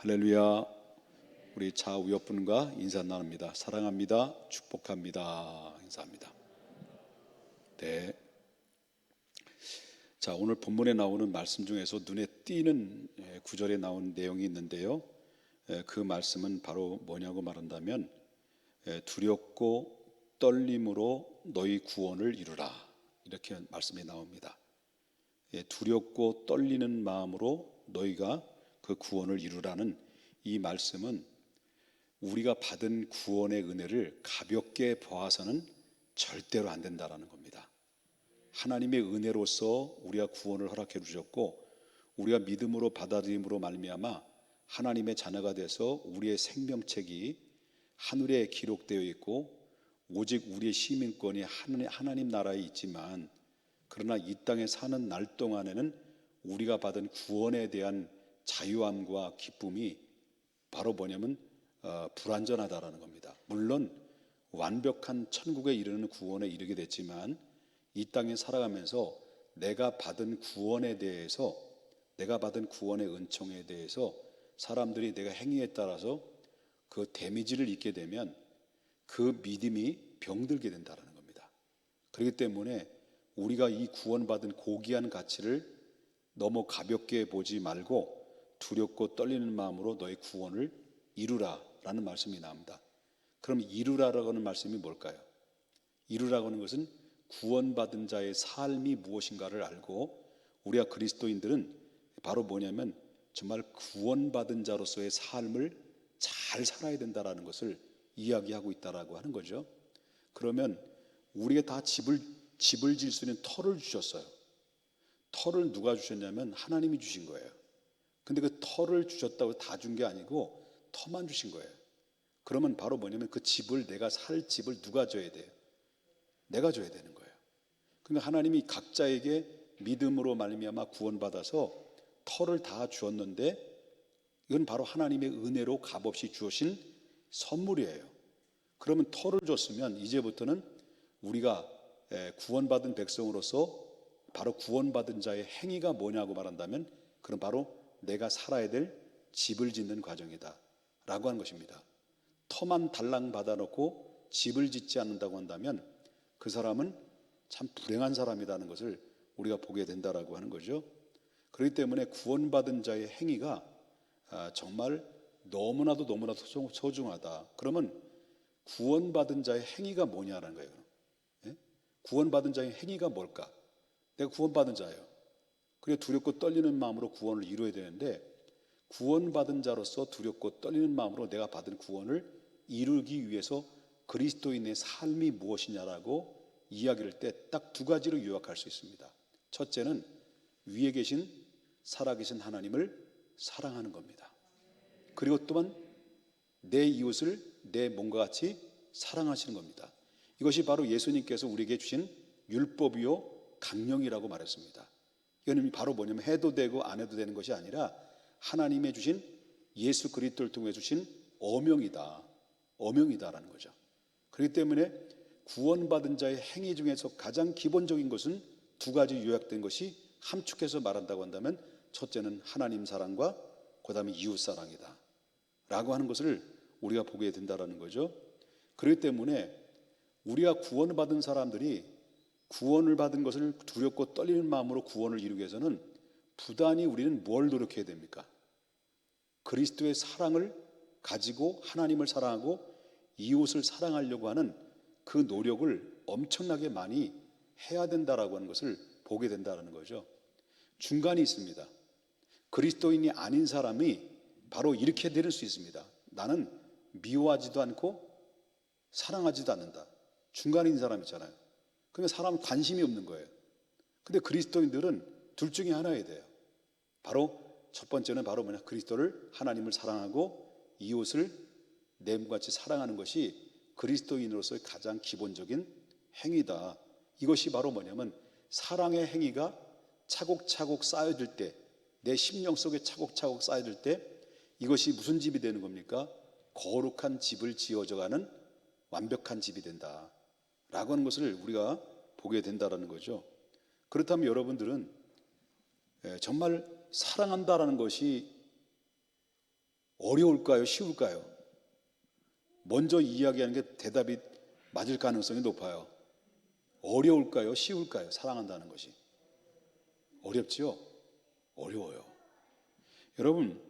할렐루야. 우리 좌우옆분과 인사 나눕니다. 사랑합니다. 축복합니다. 인사합니다. 네. 자, 오늘 본문에 나오는 말씀 중에서 눈에 띄는 구절에 나온 내용이 있는데요. 그 말씀은 바로 뭐냐고 말한다면 두렵고 떨림으로 너희 구원을 이루라, 이렇게 말씀이 나옵니다. 두렵고 떨리는 마음으로 너희가 그 구원을 이루라는 이 말씀은 우리가 받은 구원의 은혜를 가볍게 보아서는 절대로 안 된다라는 겁니다. 하나님의 은혜로서 우리가 구원을 허락해 주셨고, 우리가 믿음으로 받아들임으로 말미암아 하나님의 자녀가 돼서 우리의 생명책이 하늘에 기록되어 있고, 오직 우리의 시민권이 하나님 나라에 있지만, 그러나 이 땅에 사는 날 동안에는 우리가 받은 구원에 대한 자유함과 기쁨이 바로 뭐냐면 불완전하다라는 겁니다. 물론 완벽한 천국에 이르는 구원에 이르게 됐지만, 이 땅에 살아가면서 내가 받은 구원에 대해서, 내가 받은 구원의 은총에 대해서 사람들이 내가 행위에 따라서 그 데미지를 입게 되면 그 믿음이 병들게 된다는 겁니다. 그렇기 때문에 우리가 이 구원받은 고귀한 가치를 너무 가볍게 보지 말고 두렵고 떨리는 마음으로 너의 구원을 이루라라는 말씀이 나옵니다. 그럼 이루라라고 하는 말씀이 뭘까요? 이루라고 하는 것은 구원받은 자의 삶이 무엇인가를 알고, 우리가 그리스도인들은 바로 뭐냐면 정말 구원받은 자로서의 삶을 잘 살아야 된다라는 것을 이야기하고 있다라고 하는 거죠. 그러면 우리가 다 집을 질 수 있는 터를 주셨어요. 터를 누가 주셨냐면 하나님이 주신 거예요. 근데 그 터를 주셨다고 다 준 게 아니고 터만 주신 거예요. 그러면 바로 뭐냐면 그 집을, 내가 살 집을 누가 줘야 돼요? 내가 줘야 되는 거예요. 그러니까 하나님이 각자에게 믿음으로 말미암아 구원받아서 터를 다 주었는데, 이건 바로 하나님의 은혜로 값없이 주신 선물이에요. 그러면 터를 줬으면 이제부터는 우리가 구원받은 백성으로서 바로 구원받은 자의 행위가 뭐냐고 말한다면, 그럼 바로 내가 살아야 될 집을 짓는 과정이다 라고 하는 것입니다. 터만 달랑 받아놓고 집을 짓지 않는다고 한다면 그 사람은 참 불행한 사람이라는 것을 우리가 보게 된다라고 하는 거죠. 그렇기 때문에 구원받은 자의 행위가 정말 너무나도 소중하다. 그러면 구원받은 자의 행위가 뭐냐라는 거예요. 구원받은 자의 행위가 뭘까? 내가 구원받은 자예요. 그래 두렵고 떨리는 마음으로 구원을 이루어야 되는데, 구원받은 자로서 두렵고 떨리는 마음으로 내가 받은 구원을 이루기 위해서 그리스도인의 삶이 무엇이냐라고 이야기할 때 딱 두 가지로 요약할 수 있습니다. 첫째는 위에 계신 살아계신 하나님을 사랑하는 겁니다. 그리고 또한 내 이웃을 내 몸과 같이 사랑하시는 겁니다. 이것이 바로 예수님께서 우리에게 주신 율법이요 강령이라고 말했습니다. 이거는 바로 뭐냐면 해도 되고 안 해도 되는 것이 아니라 하나님의 주신 예수 그리스도를 통해 주신 어명이다라는 거죠. 그렇기 때문에 구원받은 자의 행위 중에서 가장 기본적인 것은 두 가지 요약된 것이 함축해서 말한다고 한다면, 첫째는 하나님 사랑과 그 다음에 이웃 사랑이다 라고 하는 것을 우리가 보게 된다라는 거죠. 그렇기 때문에 우리가 구원을 받은 사람들이 구원을 받은 것을 두렵고 떨리는 마음으로 구원을 이루기 위해서는 부단히 우리는 뭘 노력해야 됩니까? 그리스도의 사랑을 가지고 하나님을 사랑하고 이웃을 사랑하려고 하는 그 노력을 엄청나게 많이 해야 된다라고 하는 것을 보게 된다는 거죠. 중간이 있습니다. 그리스도인이 아닌 사람이 바로 이렇게 될 수 있습니다. 나는 미워하지도 않고 사랑하지도 않는다. 중간에 있는 사람 있잖아요. 그러니까 사람 관심이 없는 거예요. 근데 그리스도인들은 둘 중에 하나여야 돼요. 바로 첫 번째는 바로 뭐냐, 그리스도를, 하나님을 사랑하고 이웃을 내 몸같이 사랑하는 것이 그리스도인으로서의 가장 기본적인 행위다. 이것이 바로 뭐냐면 사랑의 행위가 차곡차곡 쌓여질 때, 내 심령 속에 차곡차곡 쌓여질 때 이것이 무슨 집이 되는 겁니까? 거룩한 집을 지어져가는 완벽한 집이 된다 라고 하는 것을 우리가 보게 된다는 거죠. 그렇다면 여러분들은 정말 사랑한다라는 것이 어려울까요? 쉬울까요? 먼저 이야기하는 게 대답이 맞을 가능성이 높아요. 어려울까요? 쉬울까요? 사랑한다는 것이. 어렵죠? 어려워요. 여러분,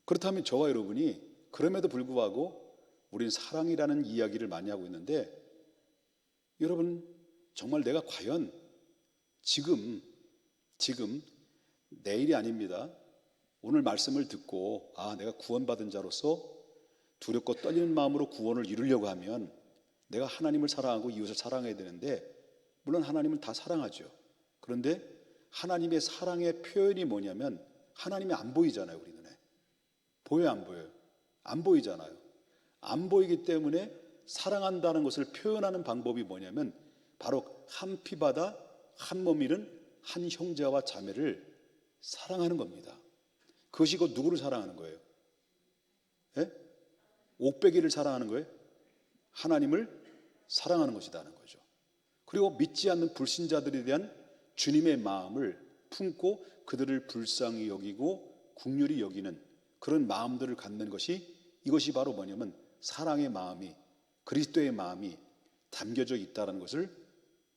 그렇다면 저와 여러분이 그럼에도 불구하고 우리는 사랑이라는 이야기를 많이 하고 있는데, 여러분 정말 내가 과연 지금 내일이 아닙니다. 오늘 말씀을 듣고 내가 구원받은 자로서 두렵고 떨리는 마음으로 구원을 이루려고 하면 내가 하나님을 사랑하고 이웃을 사랑해야 되는데, 물론 하나님을 다 사랑하죠. 그런데 하나님의 사랑의 표현이 뭐냐면 하나님이 안 보이잖아요. 우리 눈에. 보여요, 안 보여요? 안 보이잖아요. 안 보이기 때문에 사랑한다는 것을 표현하는 방법이 뭐냐면 바로 한 피바다 한 몸 이룬 한 형제와 자매를 사랑하는 겁니다. 그것이 곧 누구를 사랑하는 거예요? 예? 옥배기를 사랑하는 거예요? 하나님을 사랑하는 것이라는 거죠. 그리고 믿지 않는 불신자들에 대한 주님의 마음을 품고 그들을 불쌍히 여기고 긍휼히 여기는 그런 마음들을 갖는 것이, 이것이 바로 뭐냐면 사랑의 마음이, 그리스도의 마음이 담겨져 있다는 것을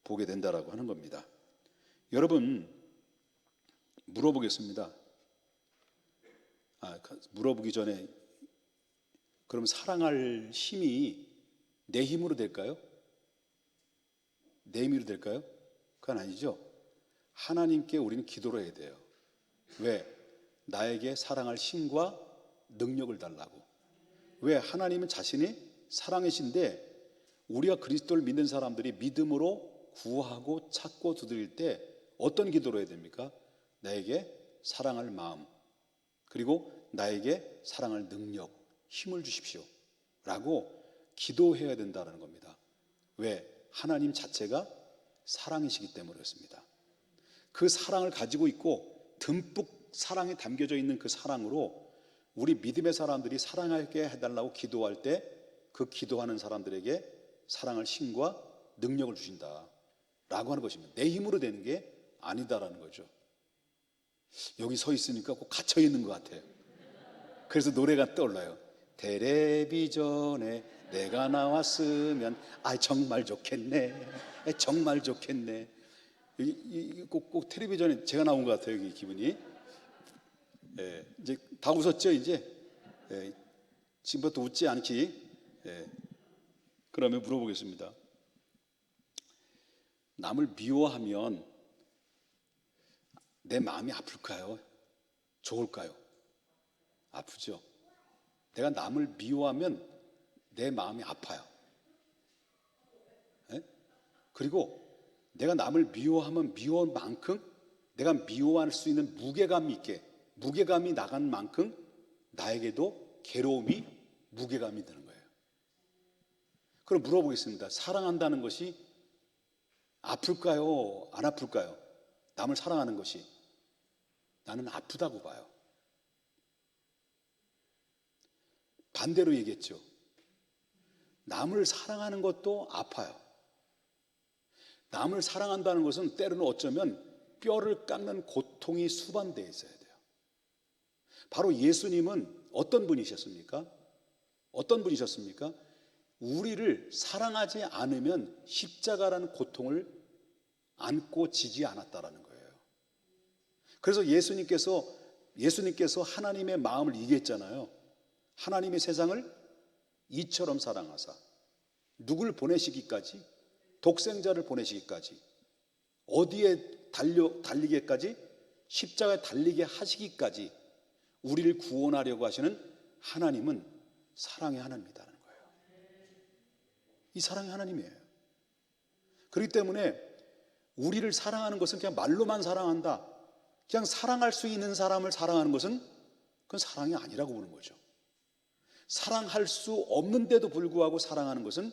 보게 된다라고 하는 겁니다. 여러분, 물어보겠습니다. 물어보기 전에, 그럼 사랑할 힘이 내 힘으로 될까요? 내 힘으로 될까요? 그건 아니죠. 하나님께 우리는 기도를 해야 돼요. 왜? 나에게 사랑할 힘과 능력을 달라고. 왜? 하나님은 자신이 사랑이신데 우리가 그리스도를 믿는 사람들이 믿음으로 구하고 찾고 두드릴 때 어떤 기도를 해야 됩니까? 나에게 사랑할 마음, 그리고 나에게 사랑할 능력, 힘을 주십시오 라고 기도해야 된다는 겁니다. 왜? 하나님 자체가 사랑이시기 때문에 그렇습니다. 그 사랑을 가지고 있고 듬뿍 사랑이 담겨져 있는 그 사랑으로 우리 믿음의 사람들이 사랑하게 해달라고 기도할 때 그 기도하는 사람들에게 사랑할 힘과 능력을 주신다 라고 하는 것입니다. 내 힘으로 되는 게 아니다라는 거죠. 여기 서 있으니까 꼭 갇혀 있는 것 같아요. 그래서 노래가 떠올라요. 텔레비전에 내가 나왔으면 정말 좋겠네, 정말 좋겠네. 꼭 텔레비전에 제가 나온 것 같아요. 여기 기분이. 이제 다 웃었죠. 이제 지금부터 웃지 않기. 그러면 물어보겠습니다. 남을 미워하면 내 마음이 아플까요? 좋을까요? 아프죠. 내가 남을 미워하면 내 마음이 아파요. 그리고 내가 남을 미워하면 미워한 만큼 내가 미워할 수 있는 무게감이 나간 만큼 나에게도 괴로움이 무게감이 드는 거예요. 그럼 물어보겠습니다. 사랑한다는 것이 아플까요? 안 아플까요? 남을 사랑하는 것이. 나는 아프다고 봐요. 반대로 얘기했죠. 남을 사랑하는 것도 아파요. 남을 사랑한다는 것은 때로는 어쩌면 뼈를 깎는 고통이 수반되어 있어야 돼요. 바로 예수님은 어떤 분이셨습니까? 우리를 사랑하지 않으면 십자가라는 고통을 안고 지지 않았다라는 거예요. 그래서 예수님께서 하나님의 마음을 얘기했잖아요. 하나님의 세상을 이처럼 사랑하사 누굴 보내시기까지, 독생자를 보내시기까지, 어디에 달리게까지, 십자가에 달리게 하시기까지 우리를 구원하려고 하시는 하나님은 사랑의 하나님이라는 거예요. 이 사랑의 하나님이에요. 그렇기 때문에 우리를 사랑하는 것은 그냥 말로만 사랑한다, 그냥 사랑할 수 있는 사람을 사랑하는 것은 그건 사랑이 아니라고 보는 거죠. 사랑할 수 없는데도 불구하고 사랑하는 것은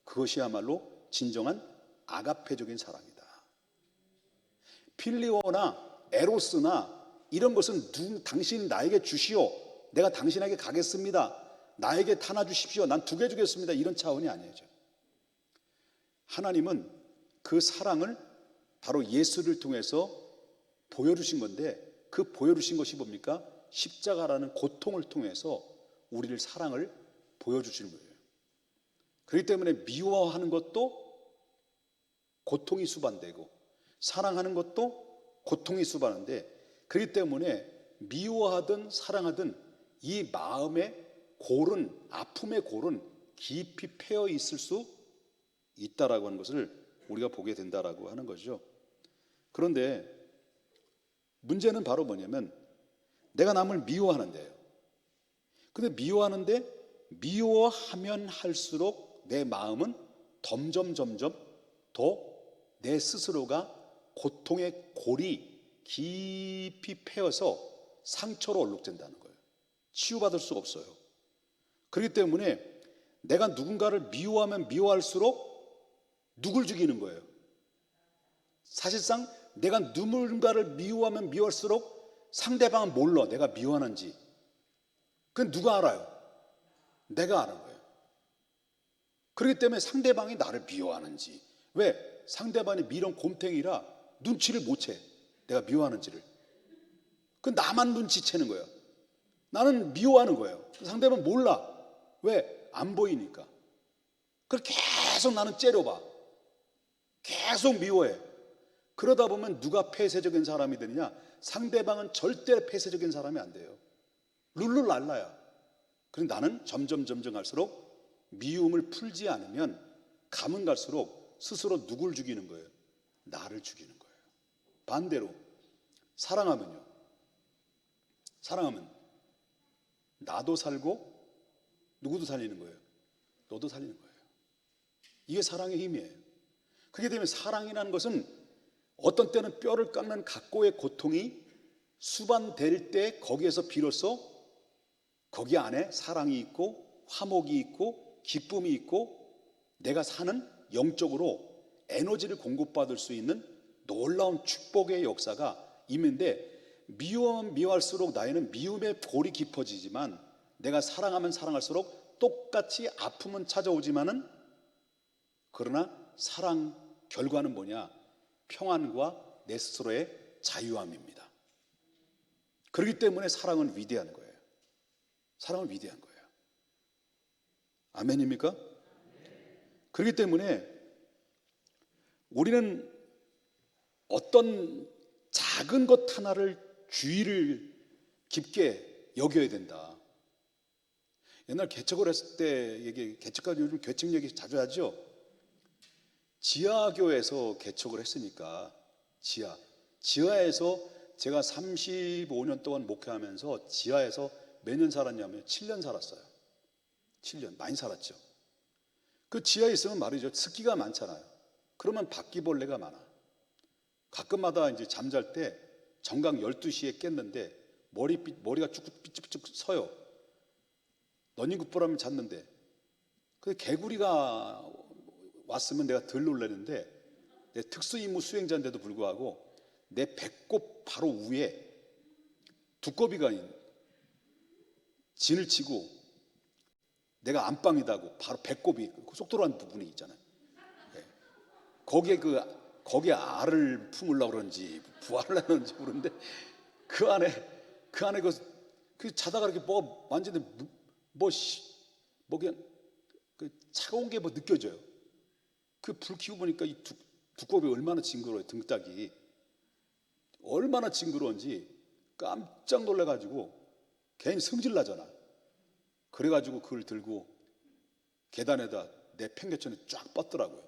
그것이야말로 진정한 아가페적인 사랑이다. 필리오나 에로스나 이런 것은 당신 나에게 주시오, 내가 당신에게 가겠습니다, 나에게 타나 주십시오, 난 2개 주겠습니다, 이런 차원이 아니죠. 하나님은 그 사랑을 바로 예수를 통해서 보여주신 건데, 그 보여주신 것이 뭡니까? 십자가라는 고통을 통해서 우리를 사랑을 보여주시는 거예요. 그렇기 때문에 미워하는 것도 고통이 수반되고 사랑하는 것도 고통이 수반한데, 그렇기 때문에 미워하든 사랑하든 이 마음의 골은, 아픔의 골은 깊이 패여 있을 수 있다라고 하는 것을 우리가 보게 된다라고 하는 거죠. 그런데 문제는 바로 뭐냐면 내가 남을 미워하는데요. 근데 미워하면 할수록 내 마음은 점점 더 내 스스로가 고통의 골이 깊이 패여서 상처로 얼룩된다는 거예요. 치유받을 수가 없어요. 그렇기 때문에 내가 누군가를 미워하면 미워할수록 누굴 죽이는 거예요. 사실상 내가 누군가를 미워하면 미워할수록 상대방은 몰라, 내가 미워하는지. 그건 누가 알아요? 내가 아는 거예요. 그렇기 때문에 상대방이 나를 미워하는지, 왜? 상대방이 미련 곰탱이라 눈치를 못 채, 내가 미워하는지를. 그 나만 눈치채는 거예요. 나는 미워하는 거예요. 상대방은 몰라. 왜? 안 보이니까. 그걸 계속 나는 째려봐. 계속 미워해. 그러다 보면 누가 폐쇄적인 사람이 되느냐? 상대방은 절대 폐쇄적인 사람이 안 돼요. 룰루랄라야. 그런데 나는 점점 갈수록 미움을 풀지 않으면 가면 갈수록 스스로 누굴 죽이는 거예요? 나를 죽이는 거예요. 반대로 사랑하면요, 사랑하면 나도 살고 누구도 살리는 거예요. 너도 살리는 거예요. 이게 사랑의 힘이에요. 그렇게 되면 사랑이라는 것은 어떤 때는 뼈를 깎는 각고의 고통이 수반될 때 거기에서 비로소 거기 안에 사랑이 있고 화목이 있고 기쁨이 있고 내가 사는 영적으로 에너지를 공급받을 수 있는 놀라운 축복의 역사가 임했는데, 미워하면 미워할수록 나에는 미움의 골이 깊어지지만 내가 사랑하면 사랑할수록 똑같이 아픔은 찾아오지만은, 그러나 사랑 결과는 뭐냐? 평안과 내 스스로의 자유함입니다. 그렇기 때문에 사랑은 위대한 거예요. 사랑은 위대한 거예요. 아멘입니까? 그렇기 때문에 우리는 어떤 작은 것 하나를 주의를 깊게 여겨야 된다. 옛날 개척을 했을 때 얘기, 개척까지 요즘 개척 얘기 자주 하죠. 지하교에서 개척을 했으니까 지하에서 제가 35년 동안 목회하면서 지하에서 몇 년 살았냐면 7년 살았어요. 7년 많이 살았죠. 그 지하에 있으면 말이죠, 습기가 많잖아요. 그러면 바퀴벌레가 많아. 가끔마다 이제 잠잘 때 정각 12시에 깼는데 머리가 쭉 삐쭉삐쭉 서요. 러닝굿보라면 잤는데 그 개구리가 왔으면 내가 덜 놀라는데, 내 특수임무 수행자인데도 불구하고 내 배꼽 바로 위에 두꺼비가 진을 치고 내가 안방이다고 바로 배꼽이 쏙 들어간 부분이 있잖아요. 네. 거기에 알을 품으려고 그런지 부화를 하는지 모르는데 그 안에 그 자다가 이렇게 뭐 만지는데 뭐 그냥 그 차가운 게 뭐 느껴져요. 그 불 켜고 보니까 이 두꺼비 얼마나 징그러워요. 등딱이 얼마나 징그러운지 깜짝 놀라가지고 괜히 성질 나잖아. 그래가지고 그걸 들고 계단에다 내 팽개천에 쫙 뻗더라고요.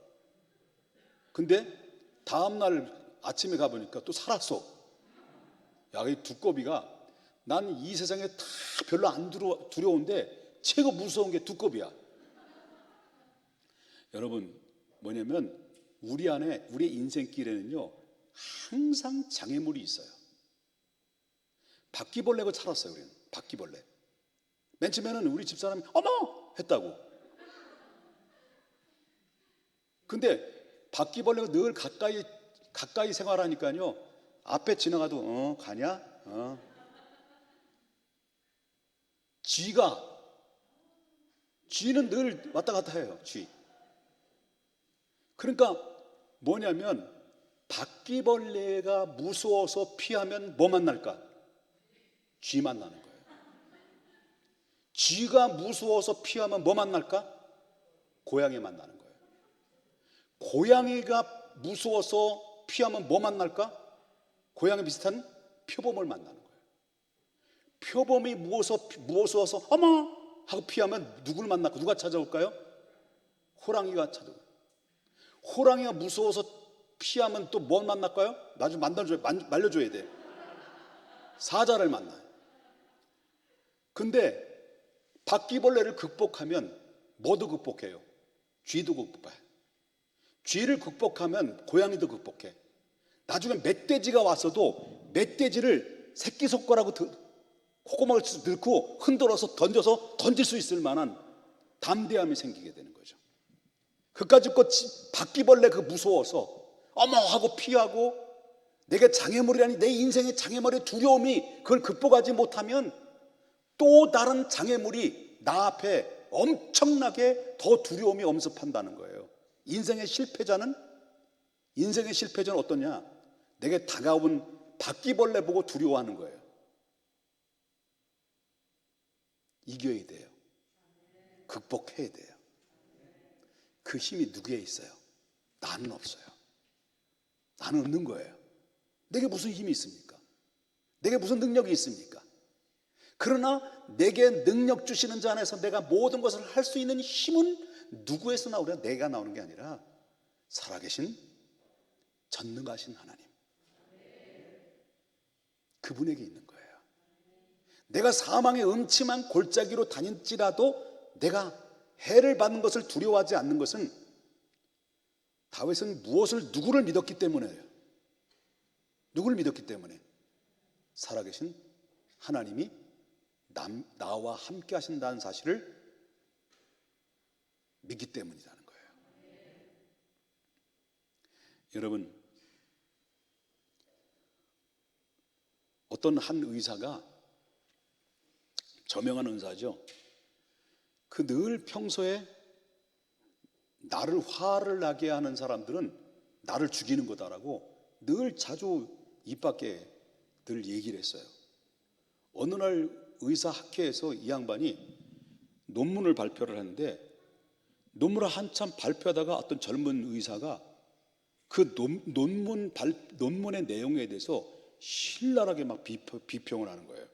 근데 다음날 아침에 가보니까 또 살았어. 야, 이 두꺼비가, 난 이 세상에 다 별로 안 두려운데 최고 무서운 게 두꺼비야. 여러분, 뭐냐면 우리의 인생길에는요 항상 장애물이 있어요. 바퀴벌레가 살았어요. 우리는 바퀴벌레. 맨 처음에는 우리 집사람이 어머! 했다고. 근데 바퀴벌레가 늘 가까이 생활하니까요, 앞에 지나가도 가냐? 쥐는 늘 왔다 갔다 해요. 쥐. 그러니까 뭐냐면 바퀴벌레가 무서워서 피하면 뭐 만날까? 쥐 만나는 거예요. 쥐가 무서워서 피하면 뭐 만날까? 고양이 만나는 거예요. 고양이가 무서워서 피하면 뭐 만날까? 고양이 비슷한 표범을 만나는 거예요. 표범이 무서워서 어머 하고 피하면 누굴 만날까? 누가 찾아올까요? 호랑이가 찾아오고. 호랑이가 무서워서 피하면 또 뭘 만날까요? 나중에 말려줘야 돼. 사자를 만나요. 근데 바퀴벌레를 극복하면 뭐도 극복해요? 쥐도 극복해. 쥐를 극복하면 고양이도 극복해. 나중에 멧돼지가 왔어도 멧돼지를 새끼손가락으로 콧구멍을 넣고 흔들어서 던질 수 있을 만한 담대함이 생기게 되는 거죠. 그까짓 것 바퀴벌레 무서워서 어머 하고 피하고 내게 장애물이라니 내 인생의 장애물의 두려움이 그걸 극복하지 못하면 또 다른 장애물이 나 앞에 엄청나게 더 두려움이 엄습한다는 거예요. 인생의 실패자는 어떠냐? 내게 다가온 바퀴벌레 보고 두려워하는 거예요. 이겨야 돼요. 극복해야 돼요. 그 힘이 누구에 있어요? 나는 없어요. 나는 없는 거예요. 내게 무슨 힘이 있습니까? 내게 무슨 능력이 있습니까? 그러나 내게 능력 주시는 자 안에서 내가 모든 것을 할 수 있는 힘은 누구에서 나오냐? 내가 나오는 게 아니라 살아계신 전능하신 하나님, 그분에게 있는 거예요. 내가 사망의 음침한 골짜기로 다닐지라도 내가 해를 받는 것을 두려워하지 않는 것은 다윗은 누구를 믿었기 때문에요. 누구를 믿었기 때문에? 살아계신 하나님이 나와 함께 하신다는 사실을 믿기 때문이라는 거예요. 여러분, 어떤 한 의사가, 저명한 의사죠, 그 늘 평소에 나를 화를 나게 하는 사람들은 나를 죽이는 거다라고 늘 자주 입 밖에 늘 얘기를 했어요. 어느 날 의사학회에서 이 양반이 논문을 발표를 했는데, 논문을 한참 발표하다가 어떤 젊은 의사가 그 논문의 내용에 대해서 신랄하게 막 비평을 하는 거예요.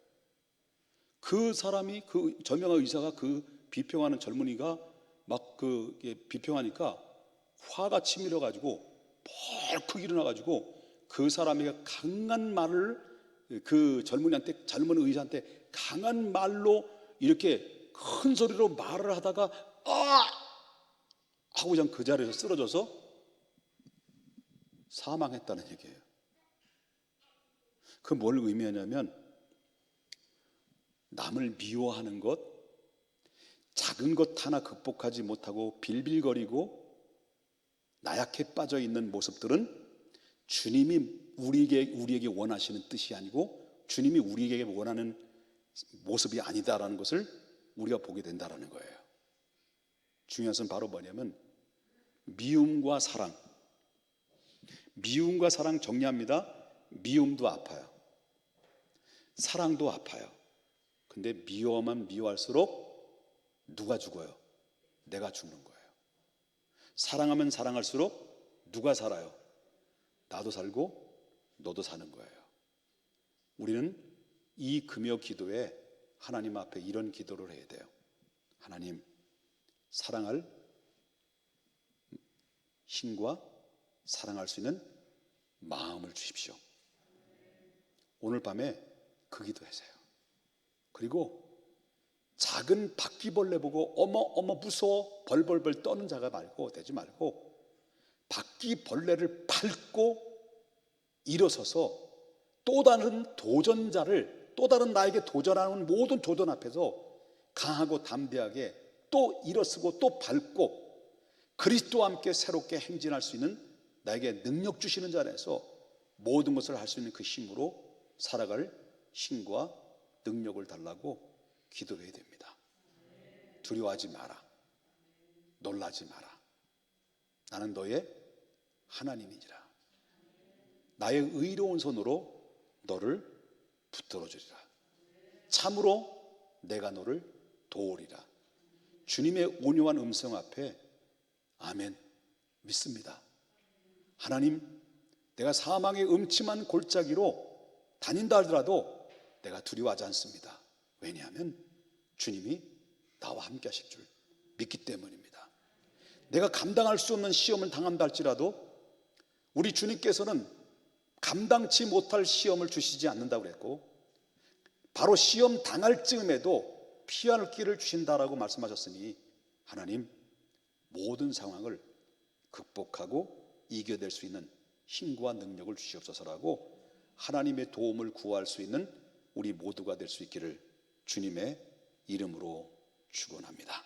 그 사람이, 그 저명한 의사가 그 비평하는 젊은이가 막 비평하니까 화가 치밀어 가지고 벌컥 일어나 가지고 그 사람에게 강한 말을, 그 젊은 의사한테 강한 말로 이렇게 큰 소리로 말을 하다가 하고 그냥 그 자리에서 쓰러져서 사망했다는 얘기예요. 그 뭘 의미하냐면, 남을 미워하는 것, 작은 것 하나 극복하지 못하고 빌빌거리고 나약해 빠져 있는 모습들은 주님이 우리에게 원하시는 뜻이 아니고 주님이 우리에게 원하는 모습이 아니다라는 것을 우리가 보게 된다라는 거예요. 중요한 것은 바로 뭐냐면 미움과 사랑 정리합니다. 미움도 아파요. 사랑도 아파요. 근데 미워만 미워할수록 누가 죽어요? 내가 죽는 거예요. 사랑하면 사랑할수록 누가 살아요? 나도 살고 너도 사는 거예요. 우리는 이 금요 기도에 하나님 앞에 이런 기도를 해야 돼요. 하나님, 사랑할 힘과 사랑할 수 있는 마음을 주십시오. 오늘 밤에 그 기도하세요. 그리고 작은 바퀴벌레 보고 어머 무서워 벌벌벌 떠는 자가 되지 말고 바퀴벌레를 밟고 일어서서 또 다른 나에게 도전하는 모든 도전 앞에서 강하고 담대하게 또 일어서고 또 밟고 그리스도와 함께 새롭게 행진할 수 있는 나에게 능력 주시는 자 안에서 모든 것을 할 수 있는 그 힘으로 살아갈 힘과 능력을 달라고 기도해야 됩니다. 두려워하지 마라. 놀라지 마라. 나는 너의 하나님이니라. 나의 의로운 손으로 너를 붙들어 주리라. 참으로 내가 너를 도우리라. 주님의 온유한 음성 앞에 아멘, 믿습니다. 하나님, 내가 사망의 음침한 골짜기로 다닌다 하더라도 내가 두려워하지 않습니다. 왜냐하면 주님이 나와 함께 하실 줄 믿기 때문입니다. 내가 감당할 수 없는 시험을 당한다 할지라도 우리 주님께서는 감당치 못할 시험을 주시지 않는다고 그랬고, 바로 시험 당할 즈음에도 피할 길을 주신다라고 말씀하셨으니 하나님, 모든 상황을 극복하고 이겨낼 수 있는 힘과 능력을 주시옵소서라고 하나님의 도움을 구할 수 있는 우리 모두가 될 수 있기를 주님의 이름으로 축원합니다.